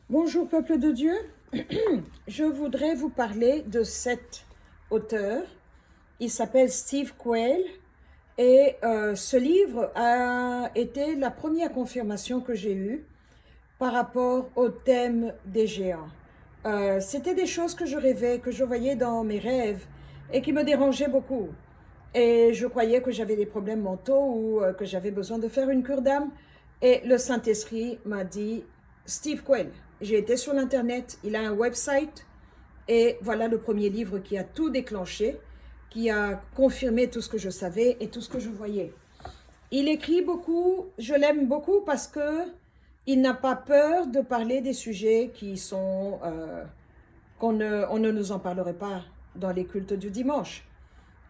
Bonjour peuple de Dieu, je voudrais vous parler de cet auteur. Il s'appelle Steve Quayle et ce livre a été la première confirmation que j'ai eue par rapport au thème des géants. C'était des choses que je rêvais, que je voyais dans mes rêves et qui me dérangeaient beaucoup. Et je croyais que j'avais des problèmes mentaux ou que j'avais besoin de faire une cure d'âme. Et le Saint-Esprit m'a dit, Steve Quayle, j'ai été sur l'Internet, il a un website, et voilà le premier livre qui a tout déclenché, qui a confirmé tout ce que je savais et tout ce que je voyais. Il écrit beaucoup, je l'aime beaucoup parce que il n'a pas peur de parler des sujets qui sont on ne nous en parlerait pas dans les cultes du dimanche.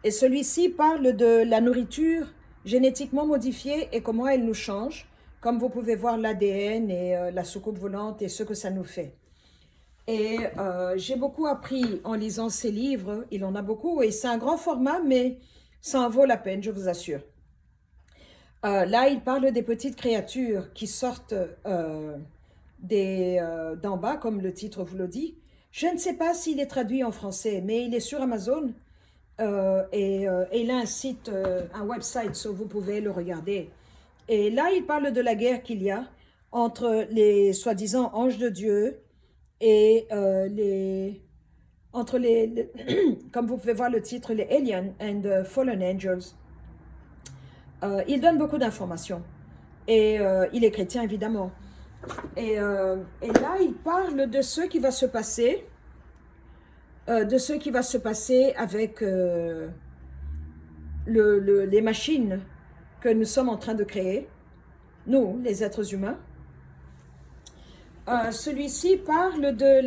Et celui-ci parle de la nourriture génétiquement modifiée et comment elle nous change, comme vous pouvez voir l'ADN et la soucoupe volante et ce que ça nous fait. Et j'ai beaucoup appris en lisant ces livres, il en a beaucoup, et c'est un grand format, mais ça en vaut la peine, je vous assure. Là, il parle des petites créatures qui sortent d'en bas, comme le titre vous le dit. Je ne sais pas s'il est traduit en français, mais il est sur Amazon et il a un site, un website, so vous pouvez le regarder. Et là, il parle de la guerre qu'il y a entre les soi-disant anges de Dieu et entre comme vous pouvez voir le titre, les aliens and the fallen angels. Il donne beaucoup d'informations. Et il est chrétien, évidemment. Et là, il parle de ce qui va se passer, avec les machines que nous sommes en train de créer, nous, les êtres humains. Celui-ci parle de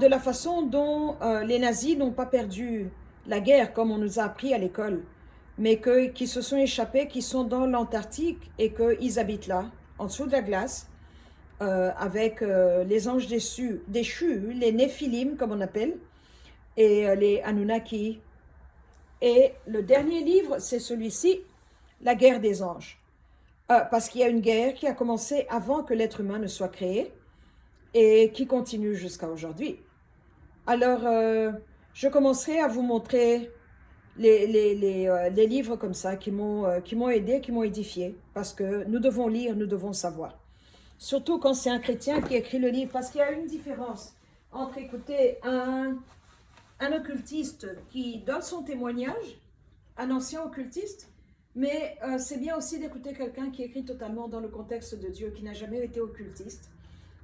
la façon dont les nazis n'ont pas perdu la guerre comme on nous a appris à l'école, mais qui se sont échappés, qui sont dans l'Antarctique et qu'ils habitent là, en dessous de la glace, avec les anges déchus, les Néphilim comme on appelle, et les Anunnaki. Et le dernier livre, c'est celui-ci, La guerre des anges. Parce qu'il y a une guerre qui a commencé avant que l'être humain ne soit créé et qui continue jusqu'à aujourd'hui. Alors, je commencerai à vous montrer les livres comme ça qui m'ont aidé, qui m'ont édifié, parce que nous devons lire, nous devons savoir. Surtout quand c'est un chrétien qui écrit le livre, parce qu'il y a une différence entre écouter un occultiste qui donne son témoignage, un ancien occultiste, mais c'est bien aussi d'écouter quelqu'un qui écrit totalement dans le contexte de Dieu, qui n'a jamais été occultiste,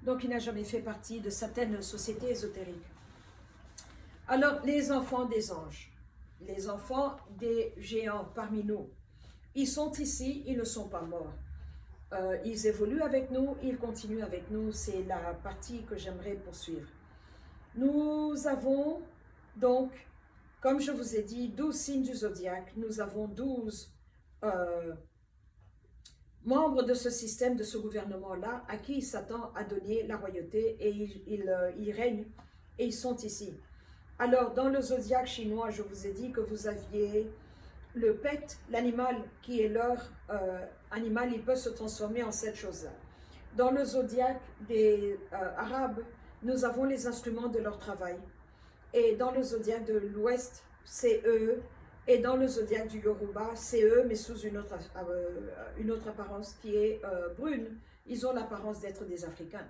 donc qui n'a jamais fait partie de certaines sociétés ésotériques. Alors, les enfants des anges, les enfants des géants parmi nous, ils sont ici, ils ne sont pas morts. Ils évoluent avec nous, ils continuent avec nous, c'est la partie que j'aimerais poursuivre. Nous avons donc, comme je vous ai dit, 12 signes du zodiaque, nous avons 12 membres de ce système, de ce gouvernement-là, à qui Satan a donné la royauté et ils règnent et ils sont ici. Alors, dans le zodiaque chinois, je vous ai dit que vous aviez le pet, l'animal qui est leur animal, il peut se transformer en cette chose-là. Dans le zodiaque des Arabes, nous avons les instruments de leur travail. Et dans le zodiaque de l'Ouest, c'est eux. Et dans le zodiaque du Yoruba, c'est eux, mais sous une autre apparence qui est brune. Ils ont l'apparence d'être des Africains.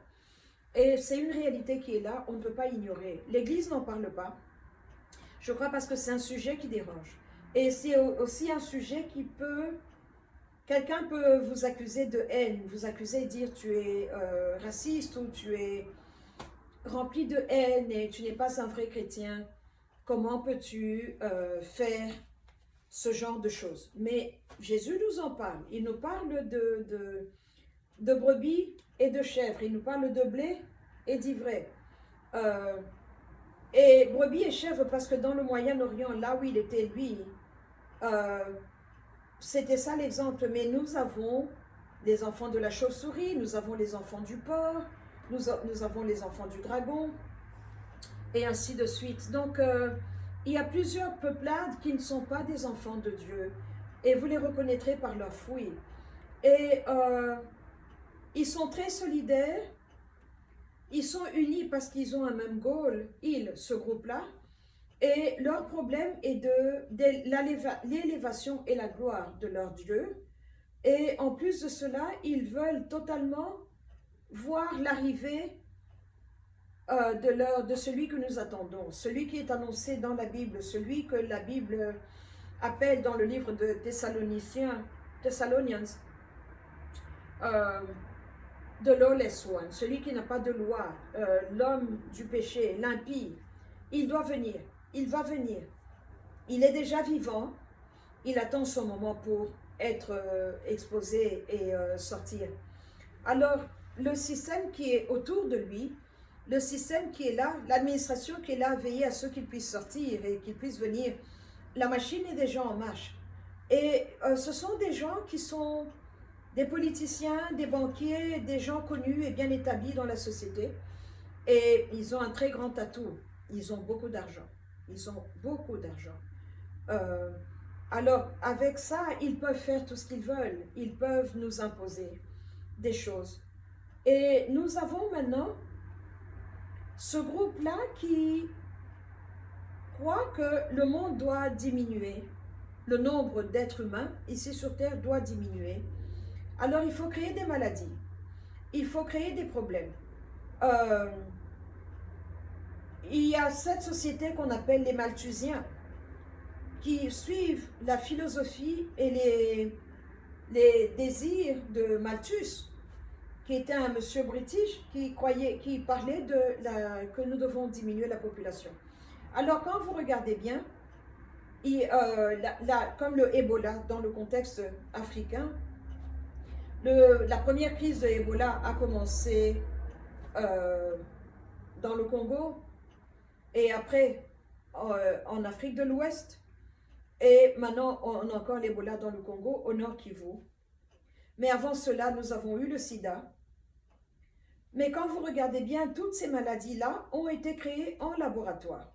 Et c'est une réalité qui est là, on ne peut pas ignorer. L'Église n'en parle pas, je crois parce que c'est un sujet qui dérange. Et c'est aussi un sujet qui peut... Quelqu'un peut vous accuser de haine, vous accuser et dire tu es raciste ou tu es rempli de haine et tu n'es pas un vrai chrétien. Comment peux-tu faire ce genre de choses? Mais Jésus nous en parle. Il nous parle de brebis et de chèvres. Il nous parle de blé et d'ivraie. Et brebis et chèvres parce que dans le Moyen-Orient, là où il était lui, c'était ça l'exemple. Mais nous avons les enfants de la chauve-souris, nous avons les enfants du porc, nous avons les enfants du dragon, et ainsi de suite. Donc, il y a plusieurs peuplades qui ne sont pas des enfants de Dieu, et vous les reconnaîtrez par leurs fruits. Et Ils sont très solidaires, ils sont unis parce qu'ils ont un même goal, ce groupe-là, et leur problème est de l'élévation et la gloire de leur Dieu. Et en plus de cela, ils veulent totalement voir l'arrivée de celui que nous attendons, celui qui est annoncé dans la Bible, celui que la Bible appelle dans le livre de Thessalonians, euh, the lawless one, celui qui n'a pas de loi, l'homme du péché, l'impie. Il doit venir, il va venir. Il est déjà vivant, il attend son moment pour être exposé et sortir. Alors, le système qui est autour de lui, le système qui est là, l'administration qui est là à veiller à ce qu'il puisse sortir et qu'il puisse venir, la machine est déjà en marche. Et ce sont des gens qui sont des politiciens, des banquiers, des gens connus et bien établis dans la société. Et ils ont un très grand atout. Ils ont beaucoup d'argent. Ils ont beaucoup d'argent. Alors, avec ça, ils peuvent faire tout ce qu'ils veulent. Ils peuvent nous imposer des choses. Et nous avons maintenant ce groupe-là qui croit que le monde doit diminuer. Le nombre d'êtres humains ici sur Terre doit diminuer. Alors, il faut créer des maladies. Il faut créer des problèmes. Il y a cette société qu'on appelle les Malthusiens qui suivent la philosophie et les désirs de Malthus, qui était un monsieur british qui parlait que nous devons diminuer la population. Alors, quand vous regardez bien, comme le Ebola dans le contexte africain, la première crise de Ebola a commencé dans le Congo et après en Afrique de l'Ouest. Et maintenant, on a encore l'Ebola dans le Congo, au Nord Kivu. Mais avant cela, nous avons eu le sida. Mais quand vous regardez bien, toutes ces maladies-là ont été créées en laboratoire.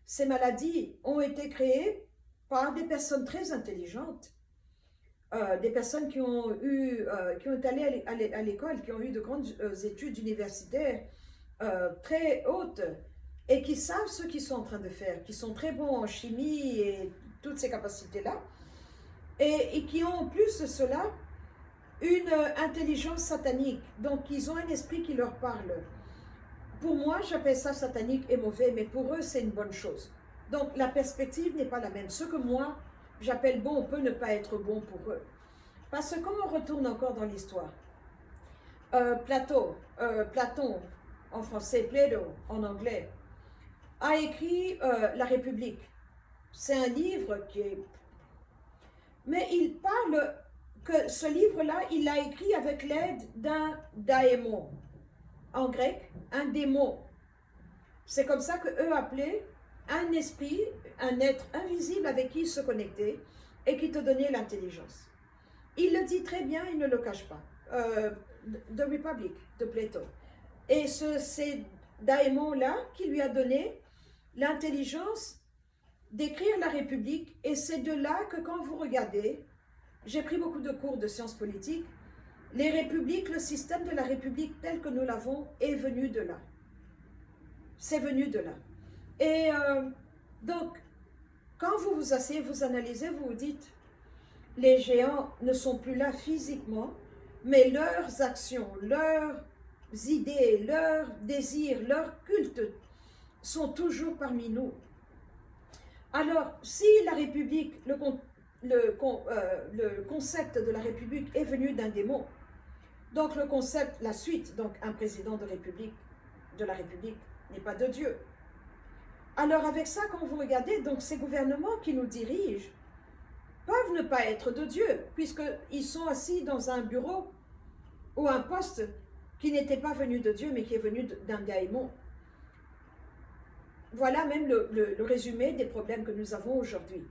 Ces maladies ont été créées par des personnes très intelligentes, des personnes qui ont été allées à l'école, qui ont eu de grandes études universitaires très hautes, et qui savent ce qu'ils sont en train de faire, qui sont très bons en chimie et toutes ces capacités-là, et qui ont en plus de cela une intelligence satanique. Donc, ils ont un esprit qui leur parle. Pour moi, j'appelle ça satanique et mauvais, mais pour eux, c'est une bonne chose. Donc, la perspective n'est pas la même. Ce que moi, j'appelle bon peut ne pas être bon pour eux. Parce que, comme on retourne encore dans l'histoire, Platon, en français, Plato, en anglais, a écrit La République. C'est un livre qui est... Mais il parle que ce livre-là, il l'a écrit avec l'aide d'un daémon. En grec, un démon. C'est comme ça qu'eux appelaient un esprit, un être invisible avec qui ils se connectaient et qui te donnait l'intelligence. Il le dit très bien, il ne le cache pas. The Republic, de Plato. Et c'est daémon-là qui lui a donné l'intelligence d'écrire la République, et c'est de là que quand vous regardez, j'ai pris beaucoup de cours de sciences politiques, les républiques, le système de la République tel que nous l'avons est venu de là. C'est venu de là. Et donc, quand vous vous asseyez, vous analysez, vous vous dites, les géants ne sont plus là physiquement, mais leurs actions, leurs idées, leurs désirs, leurs cultes sont toujours parmi nous. Alors, si la République, le concept de la République est venu d'un démon, donc le concept, la suite, donc un président de la République n'est pas de Dieu. Alors avec ça, quand vous regardez, donc ces gouvernements qui nous dirigent peuvent ne pas être de Dieu, puisqu'ils sont assis dans un bureau ou un poste qui n'était pas venu de Dieu, mais qui est venu d'un daimon. Voilà même le résumé des problèmes que nous avons aujourd'hui.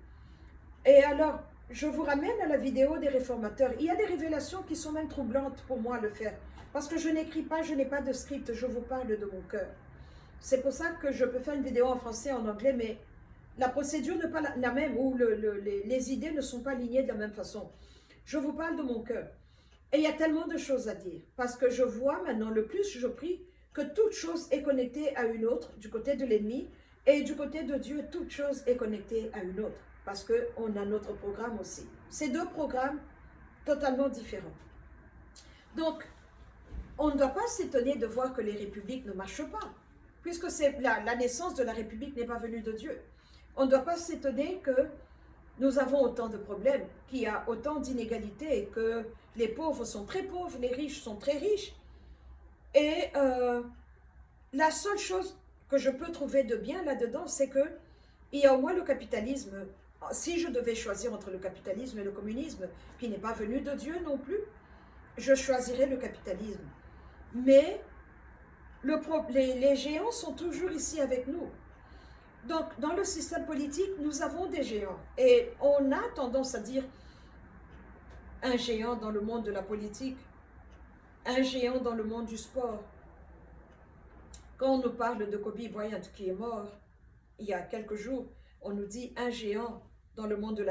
Et alors, je vous ramène à la vidéo des réformateurs. Il y a des révélations qui sont même troublantes pour moi à le faire. Parce que je n'écris pas, je n'ai pas de script, je vous parle de mon cœur. C'est pour ça que je peux faire une vidéo en français, en anglais, mais la procédure n'est pas la même, ou les idées ne sont pas alignées de la même façon. Je vous parle de mon cœur. Et il y a tellement de choses à dire, parce que je vois maintenant, le plus je prie, que toute chose est connectée à une autre, du côté de l'ennemi, et du côté de Dieu, toute chose est connectée à une autre, parce qu'on a notre programme aussi. C'est deux programmes totalement différents. Donc, on ne doit pas s'étonner de voir que les républiques ne marchent pas, puisque la naissance de la République n'est pas venue de Dieu. On ne doit pas s'étonner que nous avons autant de problèmes, qu'il y a autant d'inégalités, que les pauvres sont très pauvres, les riches sont très riches. Et la seule chose que je peux trouver de bien là-dedans, c'est que il y a au moins le capitalisme. Si je devais choisir entre le capitalisme et le communisme, qui n'est pas venu de Dieu non plus, je choisirais le capitalisme. Mais les géants sont toujours ici avec nous. Donc, dans le système politique, nous avons des géants. Et on a tendance à dire un géant dans le monde de la politique, un géant dans le monde du sport. Quand on nous parle de Kobe Bryant qui est mort il y a quelques jours, on nous dit un géant dans le monde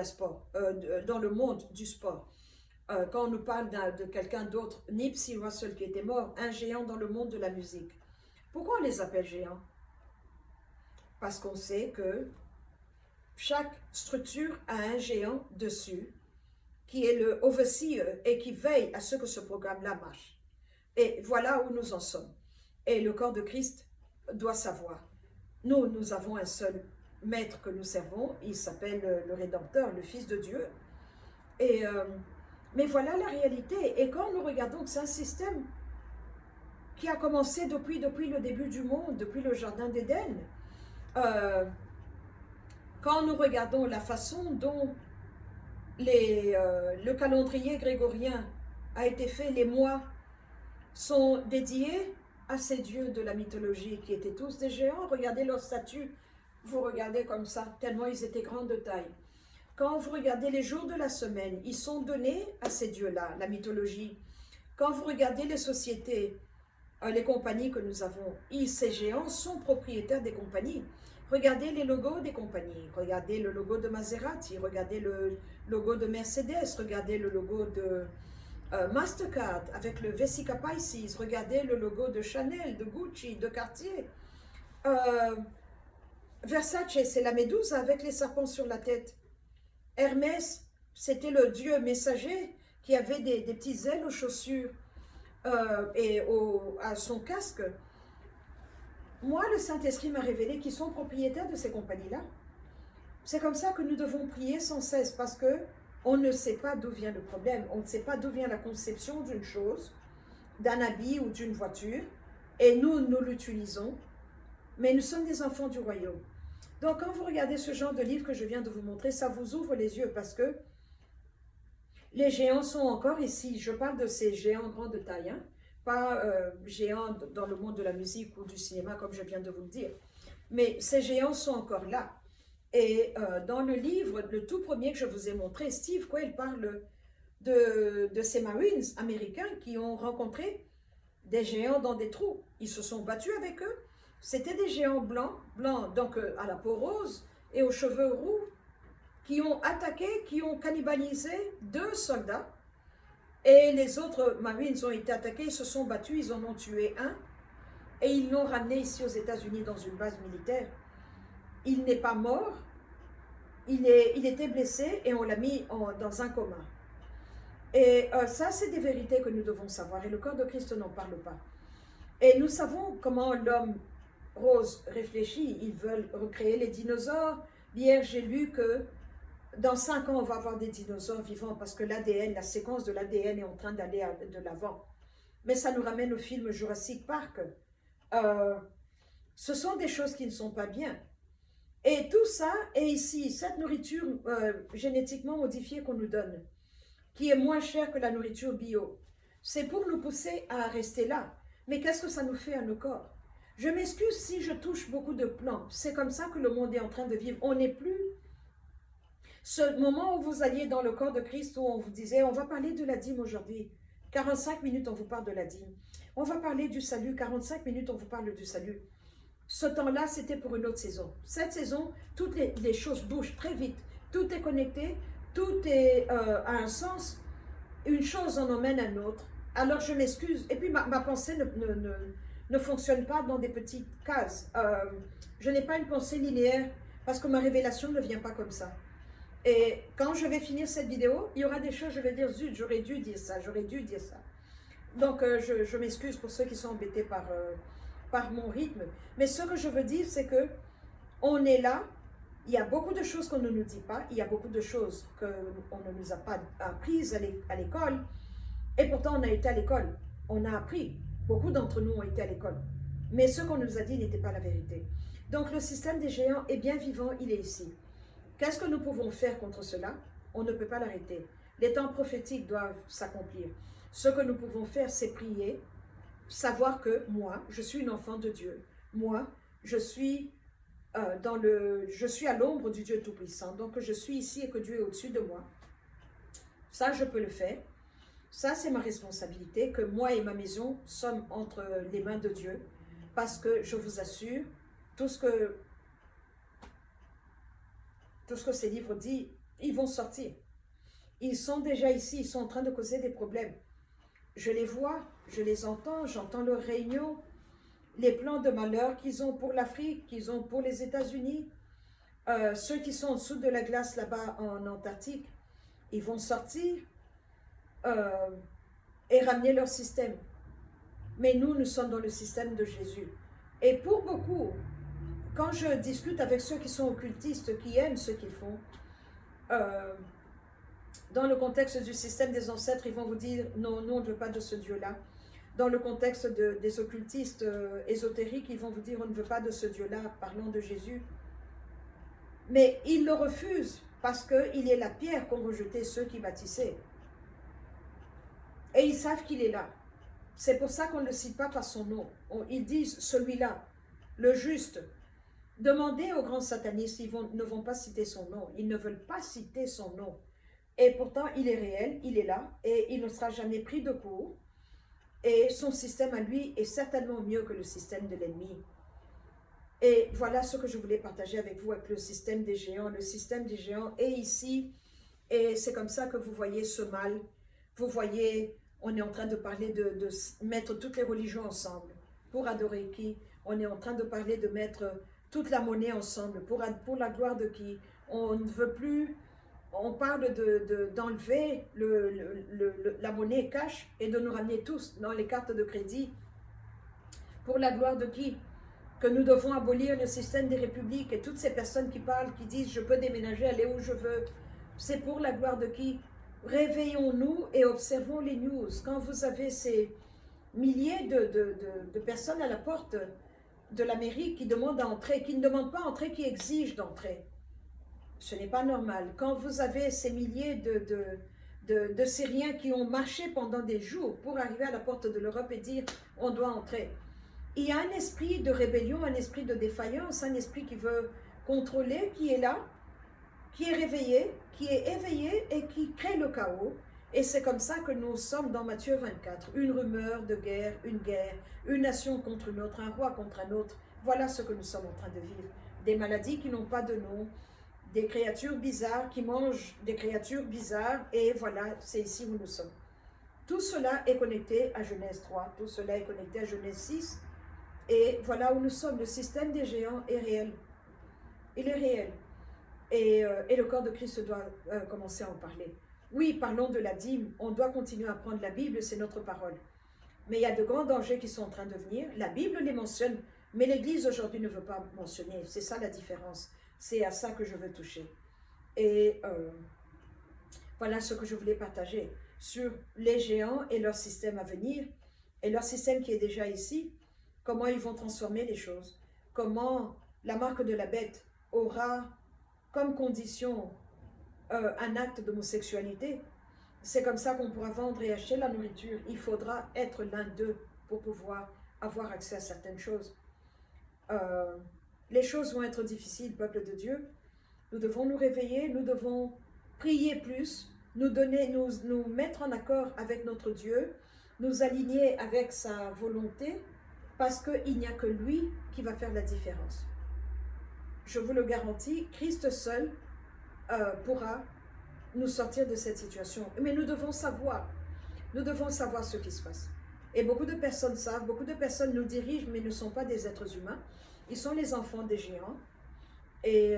dans le monde du sport. Quand on nous parle de quelqu'un d'autre, Nipsey Russell qui était mort, un géant dans le monde de la musique. Pourquoi on les appelle géants? Parce qu'on sait que chaque structure a un géant dessus qui est le overseer et qui veille à ce que ce programme-là marche. Et voilà où nous en sommes. Et le corps de Christ doit savoir. Nous avons un seul maître que nous servons, il s'appelle le Rédempteur, le Fils de Dieu. Mais voilà la réalité. Et quand nous regardons que c'est un système qui a commencé depuis le début du monde, depuis le Jardin d'Éden, quand nous regardons la façon dont le calendrier grégorien a été fait, les mois sont dédiés à ces dieux de la mythologie qui étaient tous des géants. Regardez leurs statues, vous regardez comme ça, tellement ils étaient grands de taille. Quand vous regardez les jours de la semaine, ils sont donnés à ces dieux-là, la mythologie. Quand vous regardez les sociétés, les compagnies que nous avons, ces géants sont propriétaires des compagnies. Regardez les logos des compagnies, regardez le logo de Maserati, regardez le logo de Mercedes, regardez le logo de Mastercard avec le Vesica Pisces, regardez le logo de Chanel, de Gucci, de Cartier. Versace, c'est la méduse avec les serpents sur la tête. Hermès, c'était le dieu messager qui avait des petites ailes aux chaussures et à son casque. Moi, le Saint-Esprit m'a révélé qu'ils sont propriétaires de ces compagnies-là. C'est comme ça que nous devons prier sans cesse, parce que on ne sait pas d'où vient le problème, on ne sait pas d'où vient la conception d'une chose, d'un habit ou d'une voiture, et nous l'utilisons, mais nous sommes des enfants du royaume. Donc, quand vous regardez ce genre de livre que je viens de vous montrer, ça vous ouvre les yeux, parce que les géants sont encore ici. Je parle de ces géants grande taille, hein? Pas géants dans le monde de la musique ou du cinéma, comme je viens de vous le dire. Mais ces géants sont encore là. Et dans le livre, le tout premier que je vous ai montré, Steve Quayle parle de ces Marines américains qui ont rencontré des géants dans des trous. Ils se sont battus avec eux. C'était des géants blancs, donc à la peau rose et aux cheveux roux, qui ont attaqué, qui ont cannibalisé 2 soldats. Et les autres Marines ont été attaqués, ils se sont battus, ils en ont tué un. Et ils l'ont ramené ici aux États-Unis dans une base militaire. Il n'est pas mort, il était blessé et on l'a mis dans un coma. Et ça, c'est des vérités que nous devons savoir. Et le corps de Christ n'en parle pas. Et nous savons comment l'homme rose réfléchit. Ils veulent recréer les dinosaures. Hier, j'ai lu que dans 5 ans, on va avoir des dinosaures vivants parce que l'ADN, la séquence de l'ADN est en train d'aller de l'avant. Mais ça nous ramène au film Jurassic Park. Ce sont des choses qui ne sont pas bien. Et tout ça est ici, cette nourriture génétiquement modifiée qu'on nous donne, qui est moins chère que la nourriture bio. C'est pour nous pousser à rester là. Mais qu'est-ce que ça nous fait à nos corps? Je m'excuse si je touche beaucoup de plans. C'est comme ça que le monde est en train de vivre. On n'est plus... Ce moment où vous alliez dans le corps de Christ, où on vous disait, on va parler de la dîme aujourd'hui. 45 minutes, on vous parle de la dîme. On va parler du salut. 45 minutes, on vous parle du salut. Ce temps-là, c'était pour une autre saison. Cette saison, toutes les choses bougent très vite. Tout est connecté, tout a un sens. une chose en emmène à une autre. Alors je m'excuse. Et puis ma pensée ne fonctionne pas dans des petites cases. Je n'ai pas une pensée linéaire parce que ma révélation ne vient pas comme ça. Et quand je vais finir cette vidéo, il y aura des choses, je vais dire, zut, j'aurais dû dire ça, j'aurais dû dire ça. Donc je m'excuse pour ceux qui sont embêtés par mon rythme. Mais ce que je veux dire, c'est que on est là. Il y a beaucoup de choses qu'on ne nous dit pas. Il y a beaucoup de choses qu'on ne nous a pas apprises à l'école. Et pourtant, on a été à l'école. On a appris. Beaucoup d'entre nous ont été à l'école. Mais ce qu'on nous a dit n'était pas la vérité. Donc, le système des géants est bien vivant. Il est ici. Qu'est-ce que nous pouvons faire contre cela? On ne peut pas l'arrêter. Les temps prophétiques doivent s'accomplir. Ce que nous pouvons faire, c'est prier. Savoir que moi, je suis une enfant de Dieu. Moi, je suis à l'ombre du Dieu Tout-Puissant, donc je suis ici et que Dieu est au-dessus de moi. Ça, je peux le faire. Ça, c'est ma responsabilité, que moi et ma maison sommes entre les mains de Dieu, parce que je vous assure, tout ce que ces livres disent, ils vont sortir. Ils sont déjà ici, ils sont en train de causer des problèmes. Je les vois, je les entends, j'entends leurs réunions, les plans de malheur qu'ils ont pour l'Afrique, qu'ils ont pour les États-Unis. Ceux qui sont en dessous de la glace là-bas en Antarctique, ils vont sortir et ramener leur système. Mais nous sommes dans le système de Jésus. Et pour beaucoup, quand je discute avec ceux qui sont occultistes, qui aiment ce qu'ils font, dans le contexte du système des ancêtres, ils vont vous dire « Non, nous on ne veut pas de ce Dieu-là ». Dans le contexte des occultistes ésotériques, ils vont vous dire « On ne veut pas de ce Dieu-là, parlant de Jésus ». Mais ils le refusent parce qu'il est la pierre qu'ont rejeté ceux qui bâtissaient. Et ils savent qu'il est là. C'est pour ça qu'on ne le cite pas par son nom. Ils disent « Celui-là, le juste ». Demandez aux grands satanistes, ils ne vont pas citer son nom. Ils ne veulent pas citer son nom. Et pourtant, il est réel, il est là, et il ne sera jamais pris de court. Et son système à lui est certainement mieux que le système de l'ennemi. Et voilà ce que je voulais partager avec vous avec le système des géants. Le système des géants est ici, et c'est comme ça que vous voyez ce mal. Vous voyez, on est en train de parler de mettre toutes les religions ensemble. Pour adorer qui? On est en train de parler de mettre toute la monnaie ensemble. Pour la gloire de qui? On ne veut plus... On parle d'enlever la monnaie cash et de nous ramener tous dans les cartes de crédit. Pour la gloire de qui? Que nous devons abolir le système des républiques et toutes ces personnes qui parlent, qui disent « je peux déménager, aller où je veux ». C'est pour la gloire de qui? Réveillons-nous et observons les news. Quand vous avez ces milliers de personnes à la porte de l'Amérique qui demandent à entrer, qui ne demandent pas à entrer, qui exigent d'entrer. Ce n'est pas normal. Quand vous avez ces milliers de Syriens qui ont marché pendant des jours pour arriver à la porte de l'Europe et dire « on doit entrer », il y a un esprit de rébellion, un esprit de défaillance, un esprit qui veut contrôler, qui est là, qui est réveillé, qui est éveillé et qui crée le chaos. Et c'est comme ça que nous sommes dans Matthieu 24. Une rumeur de guerre, une nation contre une autre, un roi contre un autre. Voilà ce que nous sommes en train de vivre. Des maladies qui n'ont pas de nom, des créatures bizarres qui mangent des créatures bizarres, et voilà, c'est ici où nous sommes. Tout cela est connecté à Genèse 3, tout cela est connecté à Genèse 6, et voilà où nous sommes. Le système des géants est réel. Il est réel. Et le corps de Christ doit commencer à en parler. Oui, parlons de la dîme, on doit continuer à prendre la Bible, c'est notre parole. Mais il y a de grands dangers qui sont en train de venir. La Bible les mentionne, mais l'Église aujourd'hui ne veut pas mentionner. C'est ça la différence. C'est à ça que je veux toucher. Et voilà ce que je voulais partager sur les géants et leur système à venir, et leur système qui est déjà ici, comment ils vont transformer les choses, comment la marque de la bête aura comme condition un acte d'homosexualité. C'est comme ça qu'on pourra vendre et acheter la nourriture. Il faudra être l'un d'eux pour pouvoir avoir accès à certaines choses. Les choses vont être difficiles, peuple de Dieu. Nous devons nous réveiller, nous devons prier plus, nous mettre en accord avec notre Dieu, nous aligner avec sa volonté, parce qu'il n'y a que lui qui va faire la différence. Je vous le garantis, Christ seul pourra nous sortir de cette situation. Mais nous devons savoir Nous devons savoir ce qui se passe. Et beaucoup de personnes savent, beaucoup de personnes nous dirigent, mais ne sont pas des êtres humains. Ils sont les enfants des géants. Et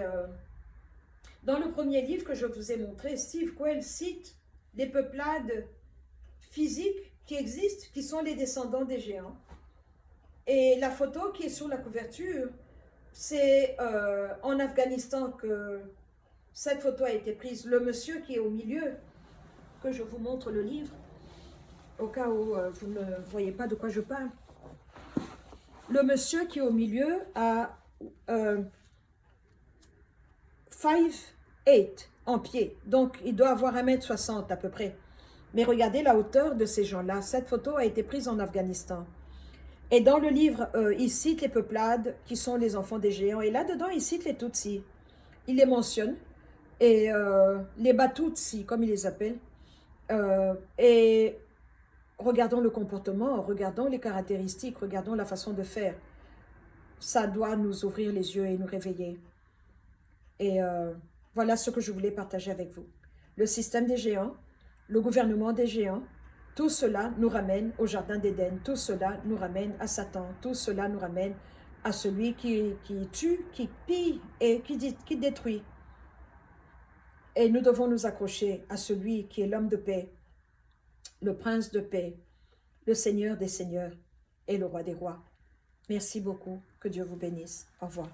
dans le premier livre que je vous ai montré, Steve Quayle cite des peuplades physiques qui existent, qui sont les descendants des géants. Et la photo qui est sur la couverture, c'est en Afghanistan que cette photo a été prise. Le monsieur qui est au milieu, que je vous montre le livre, au cas où vous ne voyez pas de quoi je parle. Le monsieur qui est au milieu a 5'8" en pied, donc il doit avoir 1m60 à peu près. Mais regardez la hauteur de ces gens-là. Cette photo a été prise en Afghanistan. Et dans le livre, il cite les peuplades qui sont les enfants des géants. Et là-dedans, il cite les Tutsis. Il les mentionne. Et les Batutsis, comme il les appelle. Et regardons le comportement, regardons les caractéristiques, regardons la façon de faire. Ça doit nous ouvrir les yeux et nous réveiller. Et voilà ce que je voulais partager avec vous. Le système des géants, le gouvernement des géants, tout cela nous ramène au jardin d'Éden, tout cela nous ramène à Satan, tout cela nous ramène à celui qui tue, qui pille et qui détruit. Et nous devons nous accrocher à celui qui est l'homme de paix, le prince de paix, le Seigneur des seigneurs et le roi des rois. Merci beaucoup, que Dieu vous bénisse. Au revoir.